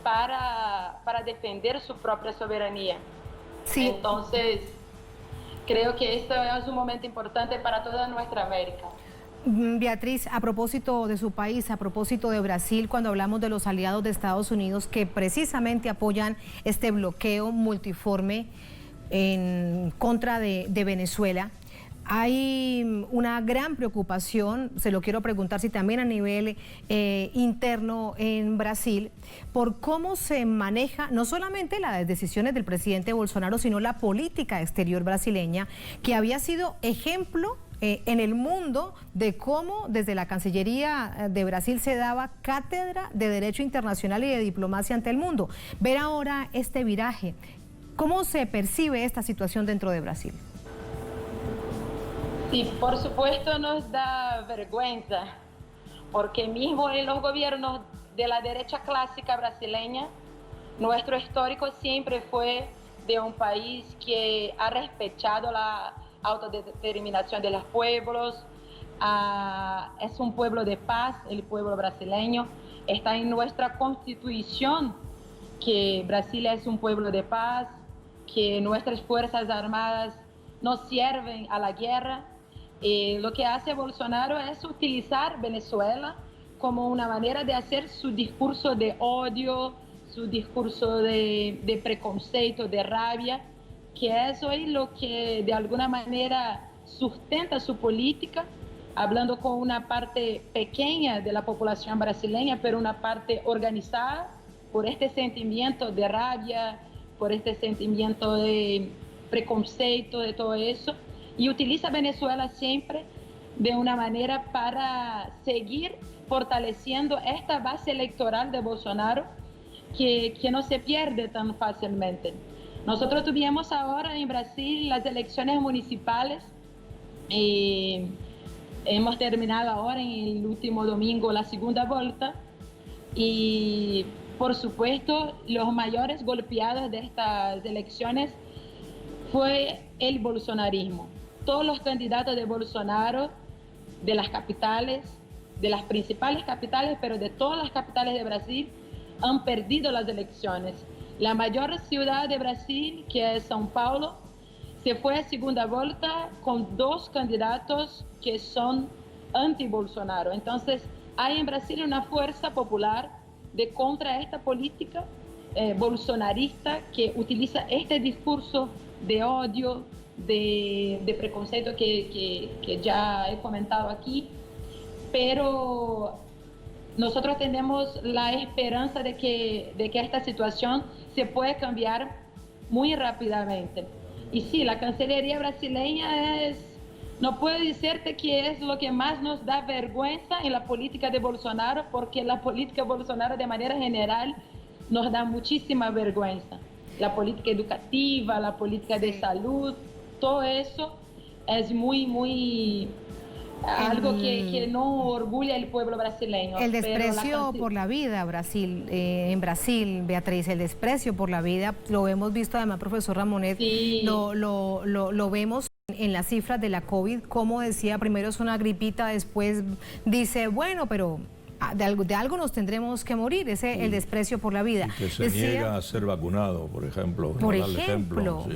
para defender su propia soberanía. Sí. Entonces, creo que esto es un momento importante para toda nuestra América. Beatriz, a propósito de su país, a propósito de Brasil, cuando hablamos de los aliados de Estados Unidos que precisamente apoyan este bloqueo multiforme en contra de Venezuela, hay una gran preocupación, se lo quiero preguntar si también a nivel interno en Brasil, por cómo se maneja no solamente las decisiones del presidente Bolsonaro, sino la política exterior brasileña, que había sido ejemplo en el mundo de cómo desde la Cancillería de Brasil se daba cátedra de Derecho Internacional y de diplomacia ante el mundo. Ver ahora este viraje, ¿cómo se percibe esta situación dentro de Brasil? Sí, por supuesto nos da vergüenza, porque mismo en los gobiernos de la derecha clásica brasileña, nuestro histórico siempre fue de un país que ha respetado la autodeterminación de los pueblos, es un pueblo de paz, el pueblo brasileño. Está en nuestra constitución que Brasil es un pueblo de paz, que nuestras fuerzas armadas no sirven a la guerra. Lo que hace Bolsonaro es utilizar Venezuela como una manera de hacer su discurso de odio, su discurso de preconceito, de rabia, que es hoy lo que de alguna manera sustenta su política, hablando con una parte pequeña de la población brasileña, pero una parte organizada por este sentimiento de rabia, por este sentimiento de preconceito, de todo eso, y utiliza Venezuela siempre de una manera para seguir fortaleciendo esta base electoral de Bolsonaro que no se pierde tan fácilmente. Nosotros tuvimos ahora en Brasil las elecciones municipales, hemos terminado ahora en el último domingo la segunda vuelta y por supuesto los mayores golpeados de estas elecciones fue el bolsonarismo. Todos los candidatos de Bolsonaro, de las capitales, de las principales capitales, pero de todas las capitales de Brasil, han perdido las elecciones. La mayor ciudad de Brasil, que es São Paulo, se fue a segunda vuelta con 2 candidatos que son anti-Bolsonaro. Entonces, hay en Brasil una fuerza popular de contra esta política bolsonarista que utiliza este discurso de odio, de preconceito que ya he comentado aquí, pero nosotros tenemos la esperanza de que esta situación se puede cambiar muy rápidamente. Y sí, la Cancillería brasileña no puedo decirte que es lo que más nos da vergüenza en la política de Bolsonaro, porque la política de Bolsonaro de manera general nos da muchísima vergüenza. La política educativa, la política de salud, todo eso es muy algo que no orgulla el pueblo brasileño. El desprecio por la vida, en Brasil, Beatriz, el desprecio por la vida, lo hemos visto además, profesor Ramonet, sí. lo vemos en las cifras de la COVID, como decía, primero es una gripita, después dice, bueno, pero de algo nos tendremos que morir, el desprecio por la vida. Y que se niega a ser vacunado, por ejemplo. Por ejemplo, sí.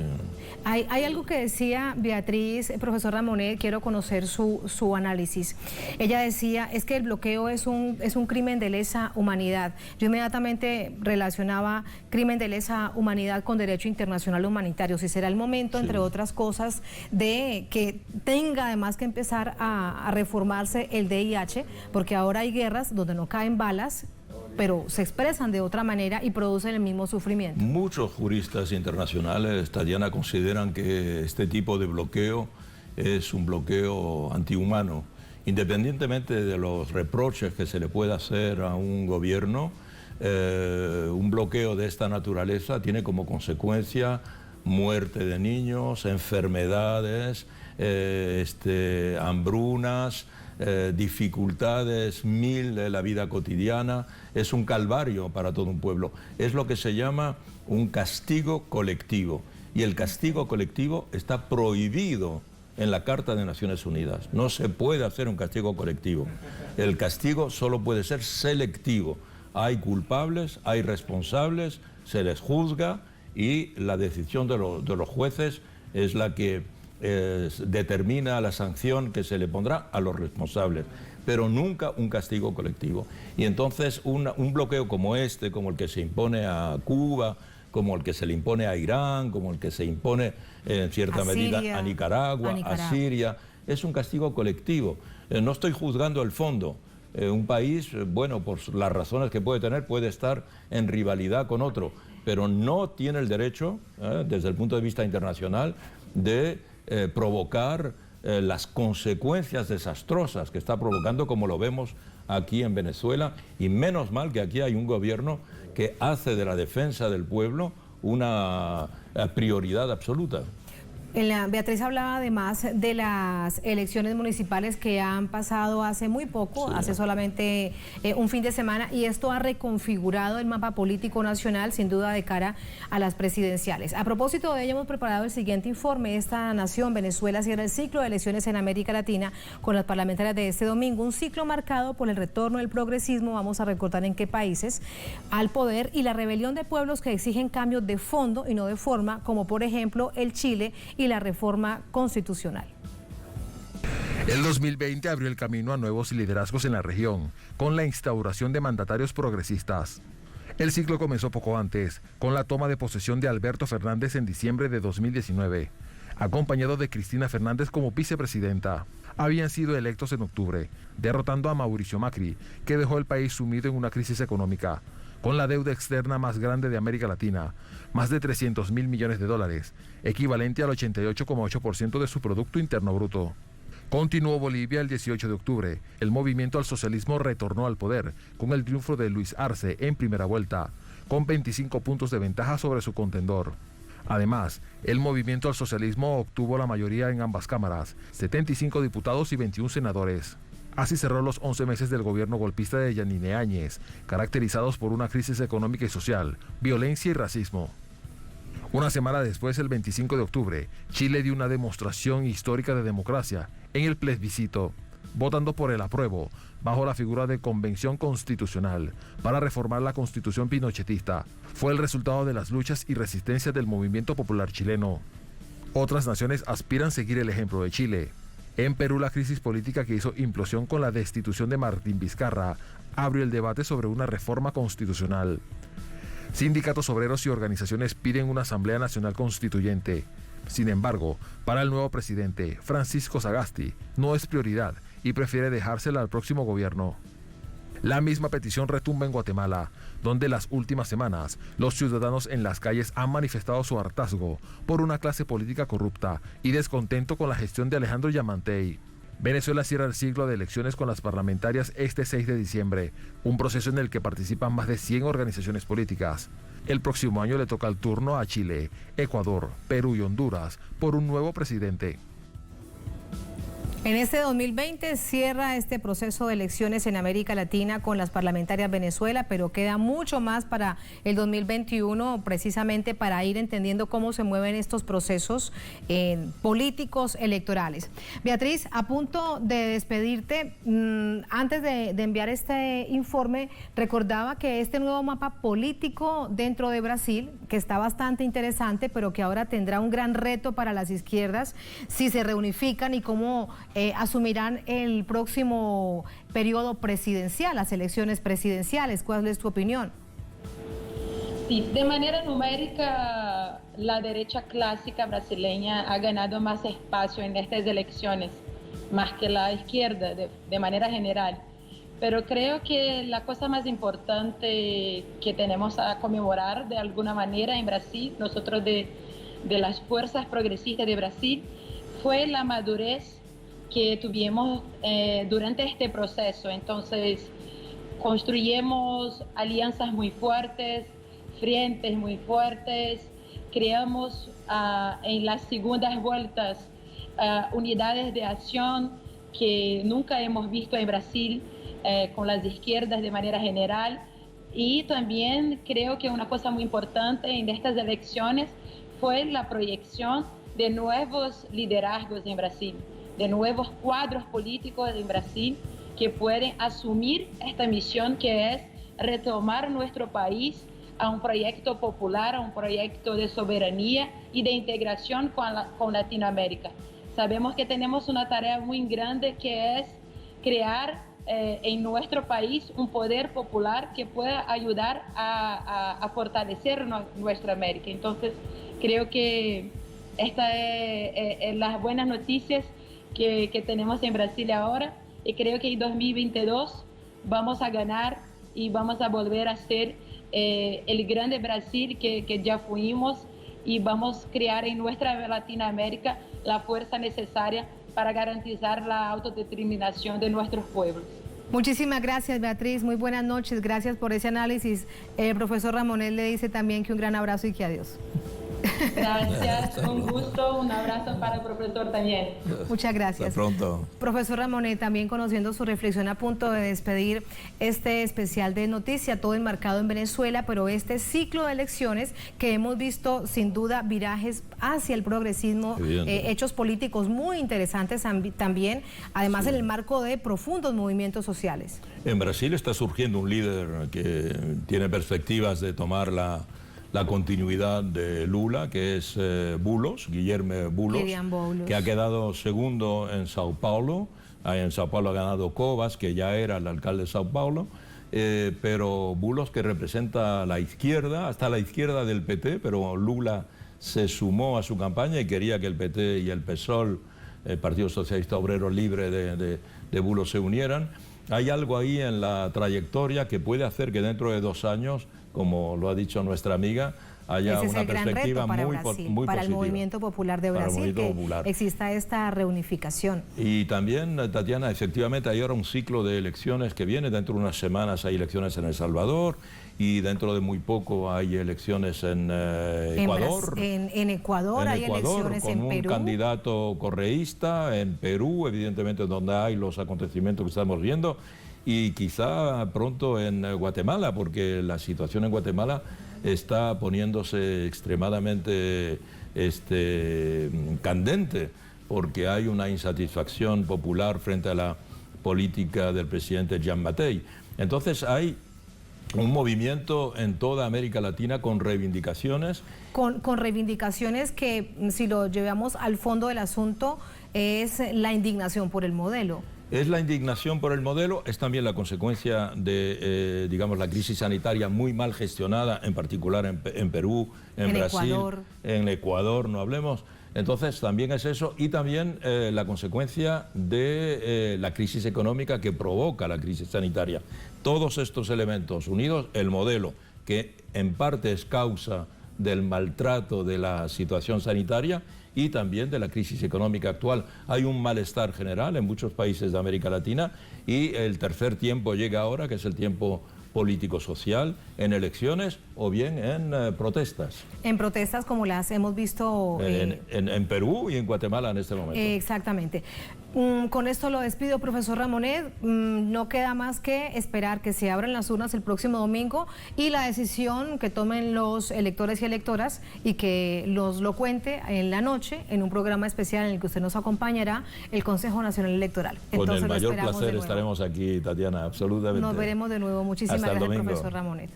Hay algo que decía Beatriz, profesor Ramonet, quiero conocer su análisis. Ella decía, es que el bloqueo es un crimen de lesa humanidad. Yo inmediatamente relacionaba crimen de lesa humanidad con derecho internacional humanitario. Si será el momento, sí, entre otras cosas, de que tenga además que empezar a reformarse el DIH, porque ahora hay guerras donde no caen balas, pero se expresan de otra manera y producen el mismo sufrimiento. Muchos juristas internacionales, Tatiana, consideran que este tipo de bloqueo es un bloqueo antihumano. Independientemente de los reproches que se le pueda hacer a un gobierno, un bloqueo de esta naturaleza tiene como consecuencia muerte de niños, enfermedades, hambrunas, dificultades mil de la vida cotidiana. Es un calvario para todo un pueblo. Es lo que se llama un castigo colectivo. Y el castigo colectivo está prohibido en la Carta de Naciones Unidas. No se puede hacer un castigo colectivo. El castigo solo puede ser selectivo. Hay culpables, hay responsables, se les juzga y la decisión de los jueces es la que determina la sanción que se le pondrá a los responsables, pero nunca un castigo colectivo. Y entonces un bloqueo como como el que se impone a Cuba, como el que se le impone a Irán, como el que se impone en cierta medida a Nicaragua, a Siria, es un castigo colectivo. No estoy juzgando el fondo. Un país, bueno, por las razones que puede tener, puede estar en rivalidad con otro, pero no tiene el derecho, desde el punto de vista internacional, de provocar las consecuencias desastrosas que está provocando, como lo vemos aquí en Venezuela, y menos mal que aquí hay un gobierno que hace de la defensa del pueblo una prioridad absoluta. Beatriz hablaba además de las elecciones municipales que han pasado hace muy poco, sí, hace solamente un fin de semana, y esto ha reconfigurado el mapa político nacional, sin duda, de cara a las presidenciales. A propósito de ello, hemos preparado el siguiente informe. Esta nación, Venezuela, cierra el ciclo de elecciones en América Latina con las parlamentarias de este domingo, un ciclo marcado por el retorno del progresismo, vamos a recordar en qué países, al poder, y la rebelión de pueblos que exigen cambios de fondo y no de forma, como por ejemplo el Chile y la reforma constitucional. El 2020 abrió el camino a nuevos liderazgos en la región, con la instauración de mandatarios progresistas. El ciclo comenzó poco antes, con la toma de posesión de Alberto Fernández en diciembre de 2019, acompañado de Cristina Fernández como vicepresidenta. Habían sido electos en octubre, derrotando a Mauricio Macri, que dejó el país sumido en una crisis económica, con la deuda externa más grande de América Latina, más de 300.000 millones de dólares, equivalente al 88,8% de su Producto Interno Bruto. Continuó Bolivia el 18 de octubre. El movimiento al socialismo retornó al poder, con el triunfo de Luis Arce en primera vuelta, con 25 puntos de ventaja sobre su contendor. Además, el movimiento al socialismo obtuvo la mayoría en ambas cámaras, 75 diputados y 21 senadores. Así cerró los 11 meses del gobierno golpista de Yanine Áñez, caracterizados por una crisis económica y social, violencia y racismo. Una semana después, el 25 de octubre, Chile dio una demostración histórica de democracia en el plebiscito, votando por el apruebo, bajo la figura de Convención Constitucional, para reformar la Constitución pinochetista. Fue el resultado de las luchas y resistencias del movimiento popular chileno. Otras naciones aspiran a seguir el ejemplo de Chile. En Perú, la crisis política que hizo implosión con la destitución de Martín Vizcarra abrió el debate sobre una reforma constitucional. Sindicatos obreros y organizaciones piden una Asamblea Nacional Constituyente. Sin embargo, para el nuevo presidente, Francisco Sagasti, no es prioridad y prefiere dejársela al próximo gobierno. La misma petición retumba en Guatemala, donde las últimas semanas los ciudadanos en las calles han manifestado su hartazgo por una clase política corrupta y descontento con la gestión de Alejandro Yamatei. Venezuela cierra el ciclo de elecciones con las parlamentarias este 6 de diciembre, un proceso en el que participan más de 100 organizaciones políticas. El próximo año le toca el turno a Chile, Ecuador, Perú y Honduras por un nuevo presidente. En este 2020 cierra este proceso de elecciones en América Latina con las parlamentarias Venezuela, pero queda mucho más para el 2021, precisamente para ir entendiendo cómo se mueven estos procesos políticos electorales. Beatriz, a punto de despedirte, antes de enviar este informe, recordaba que este nuevo mapa político dentro de Brasil, que está bastante interesante, pero que ahora tendrá un gran reto para las izquierdas, si se reunifican y cómo asumirán el próximo periodo presidencial, las elecciones presidenciales. ¿Cuál es tu opinión? Sí, de manera numérica, la derecha clásica brasileña ha ganado más espacio en estas elecciones, más que la izquierda, de manera general. Pero creo que la cosa más importante que tenemos a conmemorar de alguna manera en Brasil, nosotros de las fuerzas progresistas de Brasil, fue la madurez que tuvimos durante este proceso. Entonces, construimos alianzas muy fuertes, frentes muy fuertes, creamos en las segundas vueltas unidades de acción que nunca hemos visto en Brasil con las izquierdas de manera general. Y también creo que una cosa muy importante en estas elecciones fue la proyección de nuevos liderazgos en Brasil, de nuevos cuadros políticos en Brasil que pueden asumir esta misión, que es retomar nuestro país a un proyecto popular, a un proyecto de soberanía y de integración con Latinoamérica. Sabemos que tenemos una tarea muy grande, que es crear en nuestro país un poder popular que pueda ayudar a fortalecer nuestra América. Entonces, creo que estas es las buenas noticias que tenemos en Brasil ahora, y creo que en 2022 vamos a ganar y vamos a volver a ser el grande Brasil que ya fuimos, y vamos a crear en nuestra Latinoamérica la fuerza necesaria para garantizar la autodeterminación de nuestros pueblos. Muchísimas gracias, Beatriz. Muy buenas noches. Gracias por ese análisis. El profesor Ramonet le dice también que un gran abrazo y que adiós. Gracias, un gusto, un abrazo para el profesor también. Muchas gracias. Hasta pronto. Profesor Ramonet, también conociendo su reflexión a punto de despedir este especial de noticia, todo enmarcado en Venezuela, pero este ciclo de elecciones que hemos visto sin duda virajes hacia el progresismo, hechos políticos muy interesantes también, además en el marco de profundos movimientos sociales. En Brasil está surgiendo un líder que tiene perspectivas de tomar la continuidad de Lula, que es Guilherme Boulos, que ha quedado segundo en Sao Paulo. En Sao Paulo ha ganado Covas, que ya era el alcalde de Sao Paulo, pero Boulos, que representa la izquierda, hasta la izquierda del PT, pero Lula se sumó a su campaña y quería que el PT y el PSOL, el Partido Socialista Obrero Libre de Boulos, se unieran. Hay algo ahí en la trayectoria que puede hacer que dentro de 2 años, como lo ha dicho nuestra amiga, haya una perspectiva muy positiva. Para el Movimiento Popular de Brasil, que exista esta reunificación. Y también, Tatiana, efectivamente hay ahora un ciclo de elecciones que viene. Dentro de unas semanas hay elecciones en El Salvador y dentro de muy poco hay elecciones en Ecuador. En Ecuador hay elecciones en Perú. Con un candidato correísta, en Perú, evidentemente, donde hay los acontecimientos que estamos viendo. Y quizá pronto en Guatemala, porque la situación en Guatemala está poniéndose extremadamente candente, porque hay una insatisfacción popular frente a la política del presidente Yamatei. Entonces hay un movimiento en toda América Latina con reivindicaciones. Con reivindicaciones que, si lo llevamos al fondo del asunto, es la indignación por el modelo. Es la indignación por el modelo, es también la consecuencia de, digamos, la crisis sanitaria muy mal gestionada, en particular en Perú, en Brasil, Ecuador, no hablemos. Entonces también es eso, y también la consecuencia de la crisis económica que provoca la crisis sanitaria. Todos estos elementos unidos, el modelo que en parte es causa del maltrato de la situación sanitaria y también de la crisis económica actual. Hay un malestar general en muchos países de América Latina y el tercer tiempo llega ahora, que es el tiempo político-social, en elecciones o bien en protestas. En protestas como las hemos visto en Perú y en Guatemala en este momento. Exactamente. Con esto lo despido, profesor Ramonet. No queda más que esperar que se abran las urnas el próximo domingo y la decisión que tomen los electores y electoras y que lo cuente en la noche en un programa especial en el que usted nos acompañará, el Consejo Nacional Electoral. Con el mayor placer estaremos aquí, Tatiana, absolutamente. Nos veremos de nuevo. Muchísimas gracias, profesor Ramonet.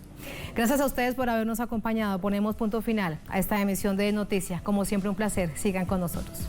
Gracias a ustedes por habernos acompañado. Ponemos punto final a esta emisión de Noticias. Como siempre, un placer. Sigan con nosotros.